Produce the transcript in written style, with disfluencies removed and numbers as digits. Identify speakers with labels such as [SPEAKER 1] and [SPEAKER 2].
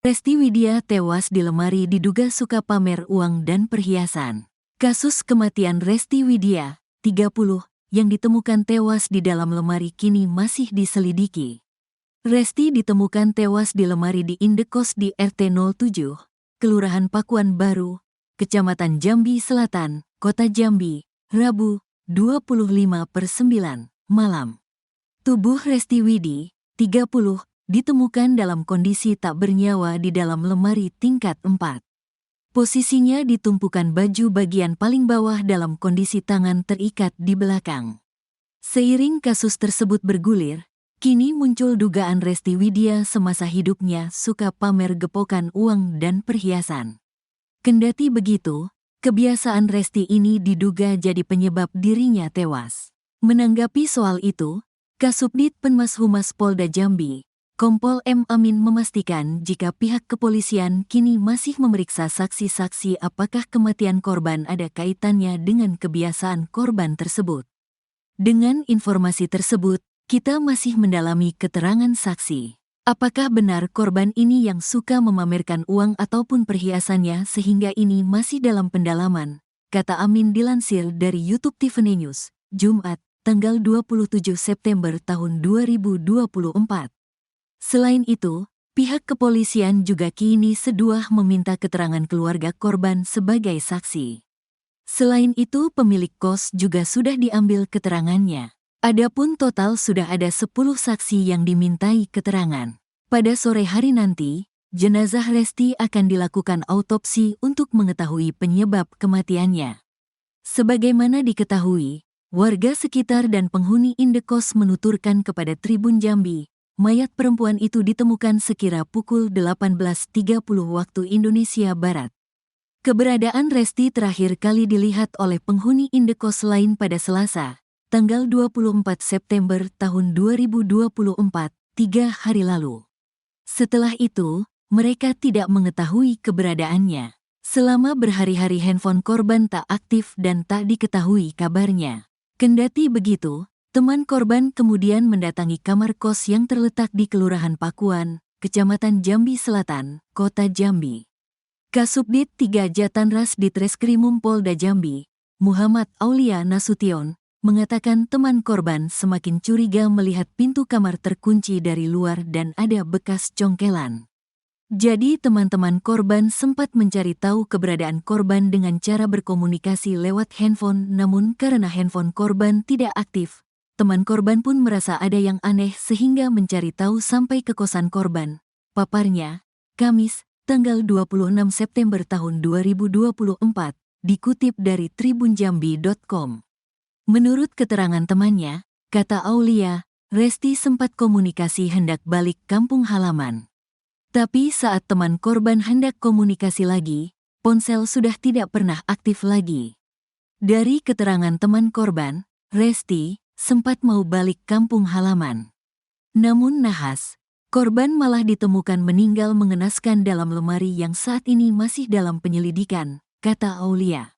[SPEAKER 1] Resti Widya tewas di lemari diduga suka pamer uang dan perhiasan. Kasus kematian Resti Widya, 30, yang ditemukan tewas di dalam lemari kini masih diselidiki. Resti ditemukan tewas di lemari di indekos di RT 07, Kelurahan Pakuan Baru, Kecamatan Jambi Selatan, Kota Jambi, Rabu, 25/9, malam. Tubuh Resti Widya, 30, ditemukan dalam kondisi tak bernyawa di dalam lemari tingkat 4. Posisinya di tumpukan baju bagian paling bawah dalam kondisi tangan terikat di belakang. Seiring kasus tersebut bergulir, kini muncul dugaan Resti Widya semasa hidupnya suka pamer gepokan uang dan perhiasan. Kendati begitu, kebiasaan Resti ini diduga jadi penyebab dirinya tewas. Menanggapi soal itu, Kasubdit Penmas Humas Polda Jambi, Kompol M. Amin memastikan jika pihak kepolisian kini masih memeriksa saksi-saksi apakah kematian korban ada kaitannya dengan kebiasaan korban tersebut. Dengan informasi tersebut, kita masih mendalami keterangan saksi. Apakah benar korban ini yang suka memamerkan uang ataupun perhiasannya sehingga ini masih dalam pendalaman, kata Amin dilansir dari YouTube Tiffany News, Jumat, tanggal 27 September tahun 2024. Selain itu, pihak kepolisian juga kini seduah meminta keterangan keluarga korban sebagai saksi. Selain itu, pemilik kos juga sudah diambil keterangannya. Adapun total sudah ada 10 saksi yang dimintai keterangan. Pada sore hari nanti, jenazah Resti akan dilakukan autopsi untuk mengetahui penyebab kematiannya. Sebagaimana diketahui, warga sekitar dan penghuni indekos menuturkan kepada Tribun Jambi, mayat perempuan itu ditemukan sekira pukul 18.30 waktu Indonesia Barat. Keberadaan Resti terakhir kali dilihat oleh penghuni indekos lain pada Selasa, tanggal 24 September tahun 2024, 3 hari lalu. Setelah itu, mereka tidak mengetahui keberadaannya. Selama berhari-hari handphone korban tak aktif dan tak diketahui kabarnya. Kendati begitu, teman korban kemudian mendatangi kamar kos yang terletak di Kelurahan Pakuan, Kecamatan Jambi Selatan, Kota Jambi. Kasubdit 3 Jatanras Ditreskrimum Polda Jambi, Muhammad Aulia Nasution, mengatakan teman korban semakin curiga melihat pintu kamar terkunci dari luar dan ada bekas congkelan. Jadi teman-teman korban sempat mencari tahu keberadaan korban dengan cara berkomunikasi lewat handphone, namun karena handphone korban tidak aktif, teman korban pun merasa ada yang aneh sehingga mencari tahu sampai ke kosan korban. Paparnya, Kamis, tanggal 26 September tahun 2024, dikutip dari tribunjambi.com. Menurut keterangan temannya, kata Aulia, Resti sempat komunikasi hendak balik kampung halaman. Tapi saat teman korban hendak komunikasi lagi, ponsel sudah tidak pernah aktif lagi. Dari keterangan teman korban, Resti sempat mau balik kampung halaman. Namun nahas, korban malah ditemukan meninggal mengenaskan dalam lemari yang saat ini masih dalam penyelidikan, kata Aulia.